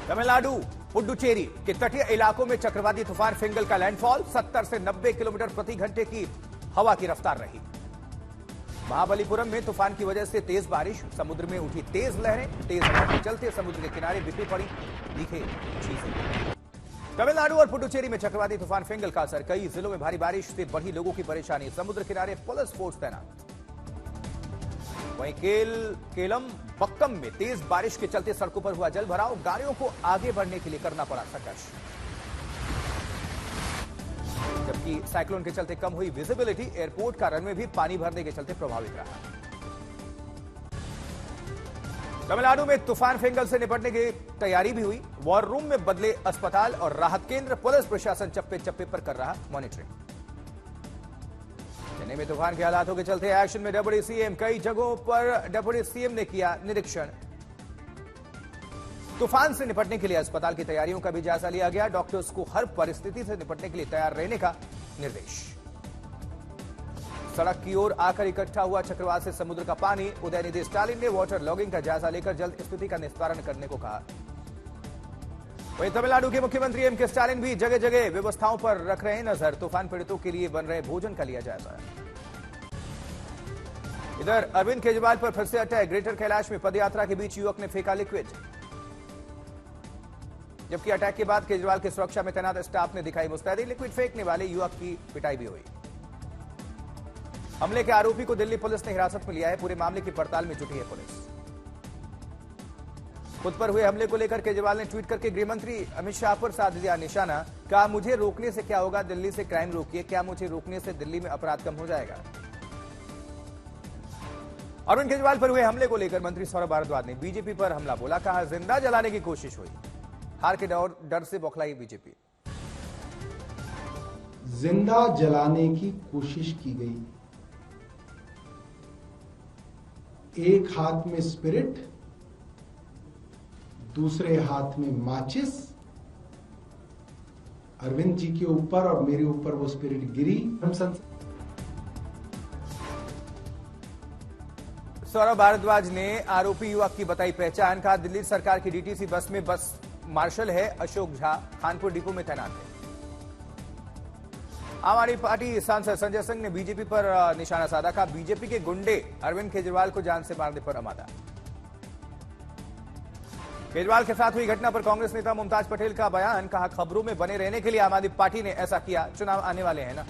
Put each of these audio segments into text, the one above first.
तमिलनाडु पुडुचेरी के तटीय इलाकों में चक्रवाती तूफान फिंगल का लैंडफॉल 70 से 90 किलोमीटर प्रति घंटे की हवा की रफ्तार रही। महाबलीपुरम में तूफान की वजह से तेज बारिश, समुद्र में उठी तेज लहरें, तेज हवा के चलते समुद्र के किनारे बिखरी पड़ी दिखे चीजें। तमिलनाडु और पुडुचेरी में चक्रवाती तूफान फिंगल का असर, कई जिलों में भारी बारिश से बढ़ी लोगों की परेशानी, समुद्र किनारे पुलिस फोर्स तैनात। वहीं केलम बक्कम में तेज बारिश के चलते सड़कों पर हुआ जल भराव, गाड़ियों को आगे बढ़ने के लिए करना पड़ा संघर्ष। जबकि साइक्लोन के चलते कम हुई विजिबिलिटी, एयरपोर्ट का रनवे भी पानी भरने के चलते प्रभावित रहा। तमिलनाडु में तूफान फिंगल से निपटने की तैयारी भी हुई, वॉर रूम में बदले अस्पताल और राहत केंद्र, पुलिस प्रशासन चप्पे चप्पे पर कर रहा मॉनिटरिंग। चेन्नई में तूफान के हालातों के चलते एक्शन में डिप्टी सीएम, कई जगहों पर डिप्टी सीएम ने किया निरीक्षण। तूफान से निपटने के लिए अस्पताल की तैयारियों का भी जायजा लिया गया, डॉक्टर्स को हर परिस्थिति से निपटने के लिए तैयार रहने का निर्देश। सड़क की ओर आकर इकट्ठा हुआ चक्रवात से समुद्र का पानी, उदयनिधि स्टालिन ने वाटर लॉगिंग का जायजा लेकर जल्द स्थिति का निस्तारण करने को कहा। वहीं तमिलनाडु के मुख्यमंत्री एम के स्टालिन भी जगह जगह व्यवस्थाओं पर रख रहे हैं नजर, तूफान पीड़ितों के लिए बन रहे भोजन का लिया जायजा। इधर अरविंद केजरीवाल पर फिर से अटैक, ग्रेटर कैलाश में पदयात्रा के बीच युवक ने फेंका लिक्विड, जबकि अटैक के बाद केजरीवाल की सुरक्षा में तैनात स्टाफ ने दिखाई मुस्तैदी, लिक्विड फेंकने वाले युवक की पिटाई भी हुई। हमले के आरोपी को दिल्ली पुलिस ने हिरासत में लिया है, पूरे मामले की पड़ताल में जुटी है पुलिस। खुद पर हुए हमले को लेकर केजरीवाल ने ट्वीट करके गृहमंत्री अमित शाह पर साध दिया निशाना, कहा मुझे रोकने से क्या होगा, दिल्ली से क्राइम रोकिए, क्या मुझे रोकने से दिल्ली में अपराध कम हो जाएगा। अरविंद केजरीवाल पर हुए हमले को लेकर मंत्री सौरभ भारद्वाज ने बीजेपी पर हमला बोला, कहा जिंदा जलाने की कोशिश हुई, हार के डर से बौखलाई बीजेपी। जिंदा जलाने की कोशिश की गई, एक हाथ में स्पिरिट, दूसरे हाथ में माचिस, अरविंद जी के ऊपर और मेरे ऊपर वो स्पिरिट गिरी। सौरभ भारद्वाज ने आरोपी युवक की बताई पहचान, कहा दिल्ली सरकार की डीटीसी बस में बस मार्शल है अशोक झा, खानपुर डिपो में तैनात है। आम आदमी पार्टी सांसद संजय सिंह ने बीजेपी पर निशाना साधा, कहा बीजेपी के गुंडे अरविंद केजरीवाल को जान से मारने पर आमादा। केजरीवाल के साथ हुई घटना पर कांग्रेस नेता मुमताज पटेल का बयान, कहा खबरों में बने रहने के लिए आम आदमी पार्टी ने ऐसा किया, चुनाव आने वाले हैं ना।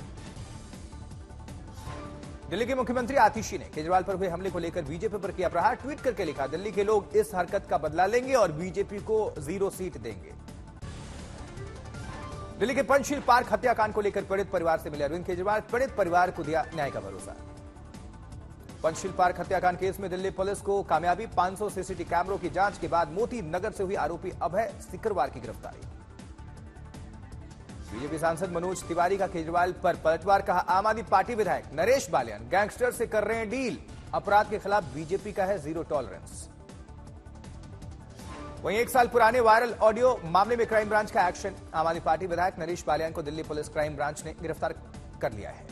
दिल्ली के मुख्यमंत्री आतिशी ने केजरीवाल पर हुए हमले को लेकर बीजेपी पर किया प्रहार, ट्वीट करके लिखा दिल्ली के लोग इस हरकत का बदला लेंगे और बीजेपी को 0 सीट देंगे। दिल्ली के पंचशील पार्क हत्याकांड को लेकर पीड़ित परिवार से मिले अरविंद केजरीवाल, पीड़ित परिवार को दिया न्याय का भरोसा। पंचशील पार्क हत्याकांड केस में दिल्ली पुलिस को कामयाबी, 500 सीसीटीवी कैमरों की जांच के बाद मोती नगर से हुई आरोपी अभय सिकरवार की गिरफ्तारी। बीजेपी सांसद मनोज तिवारी का केजरीवाल पर पलटवार, कहा आम आदमी पार्टी विधायक नरेश बालियान गैंगस्टर से कर रहे हैं डील, अपराध के खिलाफ बीजेपी का है 0 टॉलरेंस। वहीं 1 साल पुराने वायरल ऑडियो मामले में क्राइम ब्रांच का एक्शन, आम आदमी पार्टी विधायक नरेश बालियान को दिल्ली पुलिस क्राइम ब्रांच ने गिरफ्तार कर लिया है।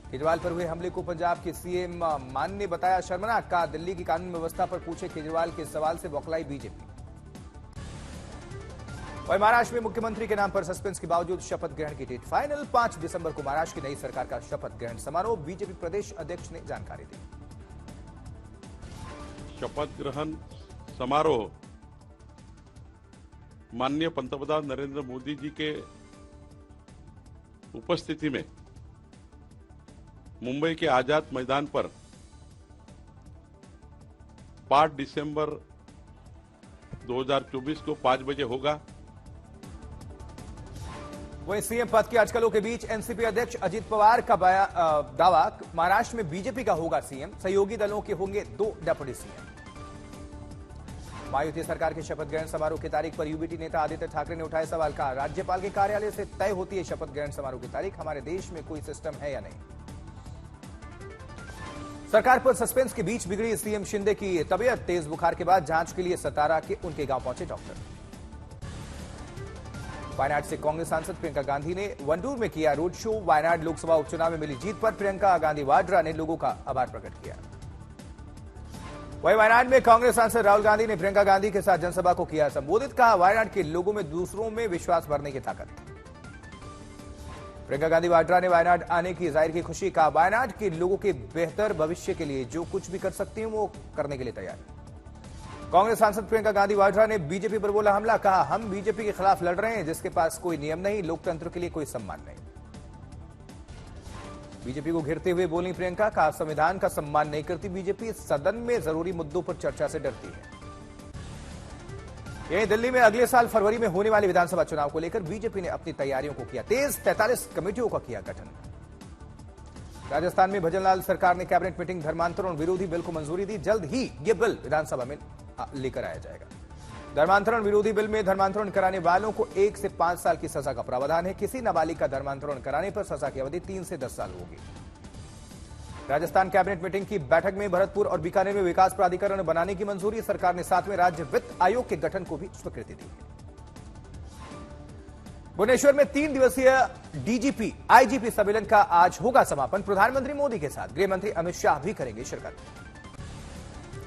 केजरीवाल पर हुए हमले को पंजाब के सीएम मान ने बताया शर्मनाक, कहा दिल्ली की कानून व्यवस्था पर पूछे केजरीवाल के सवाल से बौखलाई बीजेपी। वहीं महाराष्ट्र में मुख्यमंत्री के नाम पर सस्पेंस के बावजूद शपथ ग्रहण की डेट फाइनल, 5 दिसंबर को महाराष्ट्र की नई सरकार का शपथ ग्रहण समारोह, बीजेपी प्रदेश अध्यक्ष ने जानकारी दी। शपथ ग्रहण समारोह माननीय पंतप्रधान नरेंद्र मोदी जी के उपस्थिति में मुंबई के आजाद मैदान पर 5 दिसंबर 2024 को 5 बजे होगा। वहीं सीएम पद की अटकलों के बीच एनसीपी अध्यक्ष अजित पवार का दावा, महाराष्ट्र में बीजेपी का होगा सीएम, सहयोगी दलों के होंगे 2 डिप्टी सीएम। महायुति सरकार के शपथ ग्रहण समारोह की तारीख पर यूबीटी नेता आदित्य ठाकरे ने उठाए सवाल, कहा राज्यपाल के कार्यालय से तय होती है शपथ ग्रहण समारोह की तारीख, हमारे देश में कोई सिस्टम है या नहीं। सरकार पर सस्पेंस के बीच बिगड़ी सीएम शिंदे की तबीयत, तेज बुखार के बाद जांच के लिए सतारा के उनके गांव पहुंचे डॉक्टर। वायनाड से कांग्रेस सांसद प्रियंका गांधी ने वंडूर में किया रोड शो, वायनाड लोकसभा उपचुनाव में मिली जीत पर प्रियंका गांधी वाड्रा ने लोगों का आभार प्रकट किया। वहीं वायनाड में कांग्रेस सांसद राहुल गांधी ने प्रियंका गांधी के साथ जनसभा को किया संबोधित। कहा, वायनाड के लोगों में दूसरों में विश्वास भरने की ताकत। प्रियंका गांधी वाड्रा ने वायनाड आने की जाहिर की खुशी। कहा, वायनाड के लोगों के बेहतर भविष्य के लिए जो कुछ भी कर सकती हूं वो करने के लिए तैयार। कांग्रेस सांसद प्रियंका गांधी वाड्रा ने बीजेपी पर बोला हमला। कहा, हम बीजेपी के खिलाफ लड़ रहे हैं जिसके पास कोई नियम नहीं, लोकतंत्र के लिए कोई सम्मान नहीं। बीजेपी को घेरते हुए बोली प्रियंका। कहा, संविधान का सम्मान नहीं करती बीजेपी, सदन में जरूरी मुद्दों पर चर्चा से डरती है। यहीं दिल्ली में अगले साल फरवरी में होने वाले विधानसभा चुनाव को लेकर बीजेपी ने अपनी तैयारियों को किया तेज। 43 कमेटियों का किया गठन। राजस्थान में भजनलाल सरकार ने कैबिनेट मीटिंग, धर्मांतरण विरोधी बिल को मंजूरी दी। जल्द ही यह बिल विधानसभा में लेकर आया जाएगा। धर्मांतरण विरोधी बिल में धर्मांतरण कराने वालों को 1 से 5 साल की सजा का प्रावधान है। किसी नाबालिग का धर्मांतरण कराने पर सजा की अवधि 3 से 10 साल होगी। राजस्थान कैबिनेट मीटिंग की बैठक में भरतपुर और बीकानेर में विकास प्राधिकरण बनाने की मंजूरी। सरकार ने 7वें राज्य वित्त आयोग के गठन को भी स्वीकृति दी है। भुवनेश्वर में 3 दिवसीय डीजीपी आईजीपी सम्मेलन का आज होगा समापन। प्रधानमंत्री मोदी के साथ गृह मंत्री अमित शाह भी करेंगे शिरकत।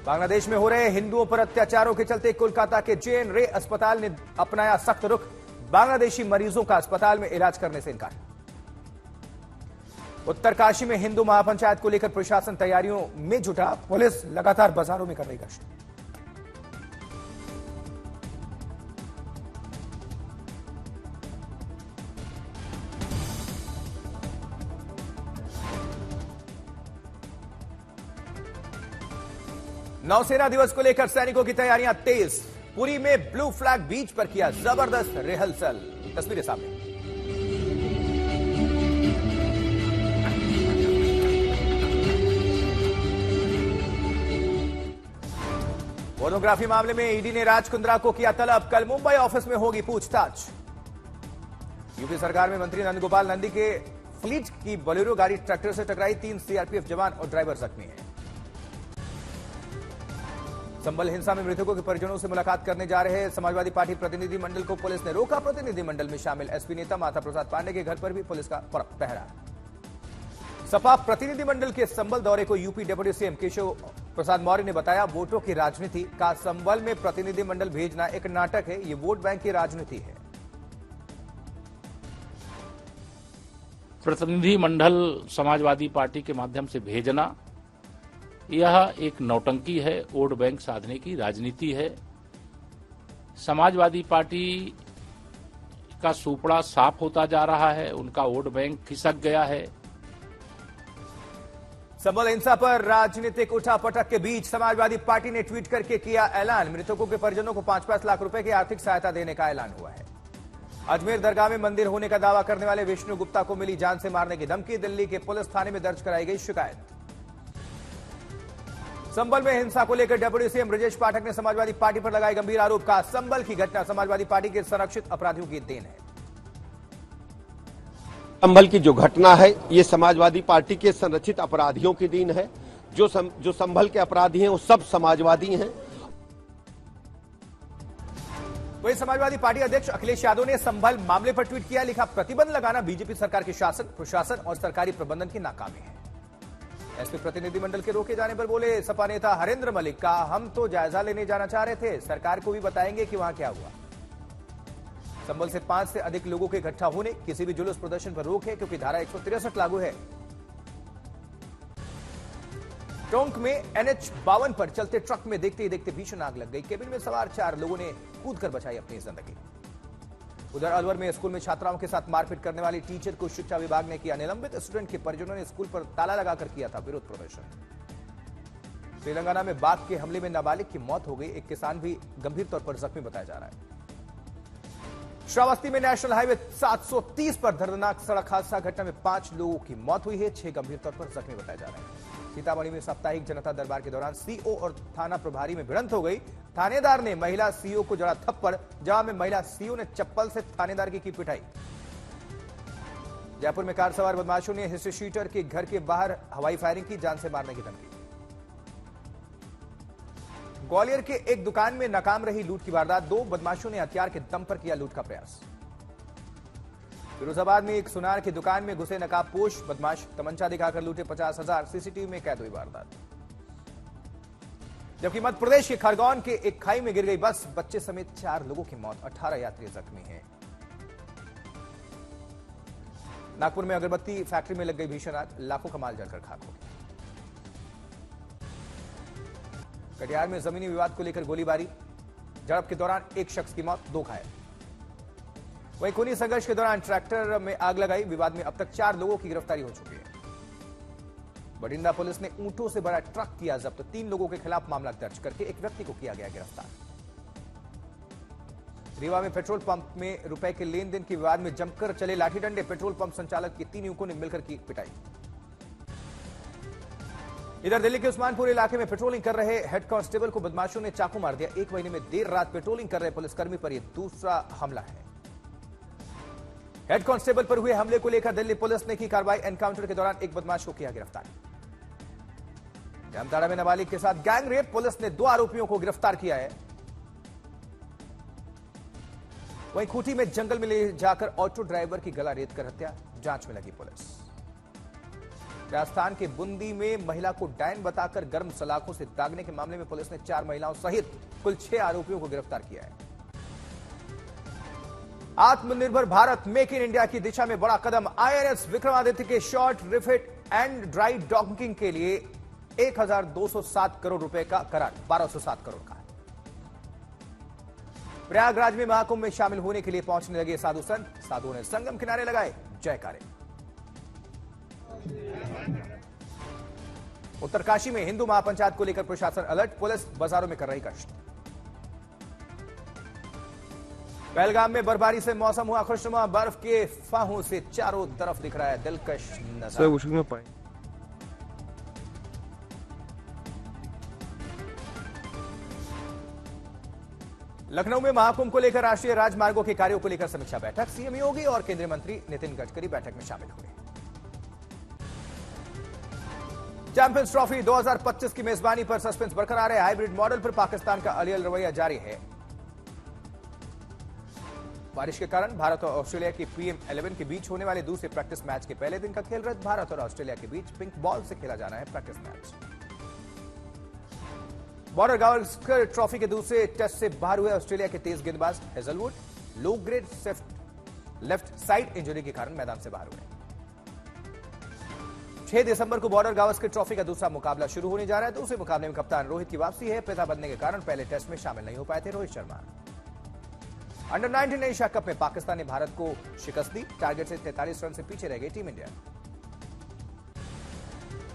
बांग्लादेश में हो रहे हिंदुओं पर अत्याचारों के चलते कोलकाता के JN रे अस्पताल ने अपनाया सख्त रुख। बांग्लादेशी मरीजों का अस्पताल में इलाज करने से इनकार। उत्तरकाशी में हिंदू महापंचायत को लेकर प्रशासन तैयारियों में जुटा। पुलिस लगातार बाजारों में कर रही गश्त। नौसेना दिवस को लेकर सैनिकों की तैयारियां तेज। पुरी में ब्लू फ्लैग बीच पर किया जबरदस्त रिहर्सल। तस्वीरें सामने। फोटोग्राफी मामले में ईडी ने राज कुंद्रा को किया तलब। कल मुंबई ऑफिस में होगी पूछताछ। यूपी सरकार में मंत्री नंदगोपाल नंदी के फ्लीट की बोलेरो गाड़ी ट्रैक्टर से टकराई। 3 सीआरपीएफ जवान और ड्राइवर जख्मी हैं। संभल हिंसा में मृतकों के परिजनों से मुलाकात करने जा रहे समाजवादी पार्टी प्रतिनिधिमंडल को पुलिस ने रोका। प्रतिनिधिमंडल में शामिल एसपी नेता माता प्रसाद पांडे के घर पर भी पुलिस का पहरा। सपा प्रतिनिधिमंडल के संभल दौरे को UP deputy CM Keshav Prasad Maurya ने बताया वोटों की राजनीति का। संभल में प्रतिनिधिमंडल भेजना एक नाटक है, ये वोट बैंक की राजनीति है। प्रतिनिधिमंडल समाजवादी पार्टी के माध्यम से भेजना यह एक नौटंकी है, वोट बैंक साधने की राजनीति है। समाजवादी पार्टी का सुपड़ा साफ होता जा रहा है, उनका वोट बैंक खिसक गया है। संभल हिंसा पर राजनीतिक उठापटक के बीच समाजवादी पार्टी ने ट्वीट करके किया ऐलान। मृतकों के परिजनों को 5-5 लाख रुपए की आर्थिक सहायता देने का ऐलान हुआ है। अजमेर दरगाह में मंदिर होने का दावा करने वाले विष्णु गुप्ता को मिली जान से मारने की धमकी। दिल्ली के पुलिस थाने में दर्ज कराई गई शिकायत। संभल में हिंसा को लेकर डिप्टी सीएम ब्रजेश पाठक ने समाजवादी पार्टी पर लगाए गंभीर आरोप। का संभल की घटना समाजवादी पार्टी के संरक्षित अपराधियों की देन है। संभल की जो घटना है ये समाजवादी पार्टी के संरक्षित अपराधियों की देन है। जो संभल के अपराधी हैं वो सब समाजवादी हैं। वही समाजवादी पार्टी अध्यक्ष अखिलेश यादव ने संभल मामले पर ट्वीट किया। लिखा, प्रतिबंध लगाना बीजेपी सरकार के शासन, प्रशासन और सरकारी प्रबंधन की नाकामी है। एसपी प्रतिनिधिमंडल के रोके जाने पर बोले सपा नेता हरेंद्र मलिक। का हम तो जायजा लेने जाना चाह रहे थे, सरकार को भी बताएंगे कि वहां क्या हुआ। संभल से 5 से अधिक लोगों के इकट्ठा होने, किसी भी जुलूस प्रदर्शन पर रोक है क्योंकि धारा 163 लागू है। टोंक में NH-52 पर चलते ट्रक में देखते ही देखते भीषण आग लग गई। केबिन में सवार 4 लोगों ने कूदकर बचाई अपनी जिंदगी। उधर अलवर में स्कूल में छात्राओं के साथ मारपीट करने वाली टीचर को शिक्षा विभाग ने किया निलंबित। स्टूडेंट के परिजनों ने स्कूल पर ताला लगाकर किया था विरोध प्रदर्शन। तेलंगाना में बाघ के हमले में नाबालिग की मौत हो गई। एक किसान भी गंभीर तौर पर जख्मी बताया जा रहा है। श्रावस्ती में नेशनल हाईवे 730 पर दर्दनाक सड़क हादसा। घटना में 5 लोगों की मौत हुई है, 6 गंभीर तौर पर जख्मी बताए जा रहे हैं। सीतामढ़ी में साप्ताहिक जनता दरबार के दौरान सीओ और थाना प्रभारी में भिड़ंत हो गई। थानेदार ने महिला सीओ को जड़ा थप्पड़, जवाब में महिला सीओ ने चप्पल से थानेदार की पिटाई। जयपुर में कार सवार बदमाशों ने हिस्ट्री शीटर के घर के बाहर हवाई फायरिंग की, जान से मारने की धमकी। ग्वालियर के एक दुकान में नाकाम रही लूट की वारदात। 2 बदमाशों ने हथियार के दम पर किया लूट का प्रयास। फिरोजाबाद में एक सुनार की दुकान में घुसे नकाबपोश बदमाश, तमंचा दिखाकर लूटे 50,000। सीसीटीवी में कैद हुई वारदात। जबकि मध्य प्रदेश के खरगोन के एक खाई में गिर गई बस, बच्चे समेत 4 लोगों की मौत, 18 यात्री जख्मी हैं। नागपुर में अगरबत्ती फैक्ट्री में लग गई भीषण आग, लाखों का माल जलकर खाक हो गया। कटिहार में जमीनी विवाद को लेकर गोलीबारी, झड़प के दौरान एक शख्स की मौत, 2 घायल। वहीं खूनी संघर्ष के दौरान ट्रैक्टर में आग लगाई, विवाद में अब तक 4 लोगों की गिरफ्तारी हो चुकी है। बठिंडा पुलिस ने ऊंटों से भरा ट्रक किया जब्त, 3 लोगों के खिलाफ मामला दर्ज करके एक व्यक्ति को किया गया गिरफ्तार। रीवा में पेट्रोल पंप में रुपए के लेन देन के विवाद में जमकर चले लाठी डंडे, पेट्रोल पंप संचालक के 3 युवकों ने मिलकर की पिटाई। इधर दिल्ली के उस्मानपुर इलाके में पेट्रोलिंग कर रहे हेड कांस्टेबल को बदमाशों ने चाकू मार दिया। 1 महीने में देर रात पेट्रोलिंग कर रहे पुलिसकर्मी पर यह दूसरा हमला है। हेड कांस्टेबल पर हुए हमले को लेकर दिल्ली पुलिस ने की कार्रवाई, एनकाउंटर के दौरान एक बदमाश को किया गिरफ्तार। जामताड़ा में नाबालिग के साथ गैंग रेप, पुलिस ने 2 आरोपियों को गिरफ्तार किया है। वहीं खूंटी में जंगल में ले जाकर ऑटो ड्राइवर की गला रेत कर हत्या, जांच में लगी पुलिस। राजस्थान के बूंदी में महिला को डायन बताकर गर्म सलाखों से दागने के मामले में पुलिस ने 4 महिलाओं सहित कुल 6 आरोपियों को गिरफ्तार किया है। आत्मनिर्भर भारत मेक इन इंडिया की दिशा में बड़ा कदम, आईएनएस विक्रमादित्य के short refit and dry docking के लिए 1207 करोड़ रुपए का करार, 1207 करोड़ का। प्रयागराज में महाकुंभ में शामिल होने के लिए पहुंचने लगे साधु संत, साधुओं ने संगम किनारे लगाए जयकारे। उत्तरकाशी में हिंदू महापंचायत को लेकर प्रशासन अलर्ट, पुलिस बाजारों में कर रही गश्त। पहलगाम में बर्फबारी से मौसम हुआ खुशनुमा, बर्फ के फाहों से चारों तरफ दिख रहा है दिलकश नजारा। लखनऊ में महाकुंभ को लेकर राष्ट्रीय राजमार्गों के कार्यों को लेकर समीक्षा बैठक, सीएम योगी और केंद्रीय मंत्री नितिन गडकरी बैठक में शामिल हुए। चैंपियंस ट्रॉफी 2025 की मेजबानी पर सस्पेंस बरकरार है, हाइब्रिड मॉडल पर पाकिस्तान का अलियल रवैया जारी है। बारिश के कारण भारत और ऑस्ट्रेलिया की PM11 के बीच होने वाले दूसरे प्रैक्टिस मैच के पहले दिन का खेल रद्द, भारत और ऑस्ट्रेलिया के बीच पिंक बॉल से खेला जाना है practice match. Border Gavaskar trophy के दूसरे टेस्ट से बाहर हुए ऑस्ट्रेलिया के तेज गेंदबाज Hazlewood, low grade left side injury के कारण मैदान से बाहर हुए। 6 दिसंबर को बॉर्डर गावस्कर ट्रॉफी का दूसरा मुकाबला शुरू होने जा रहा है। दूसरे मुकाबले में कप्तान रोहित की वापसी है, पिता बनने के कारण पहले टेस्ट में शामिल नहीं हो पाए थे Rohit Sharma. Under 19 Asia cup में पाकिस्तान ने भारत को शिकस्त दी, टारगेट से 43 रन से पीछे रह गई टीम इंडिया।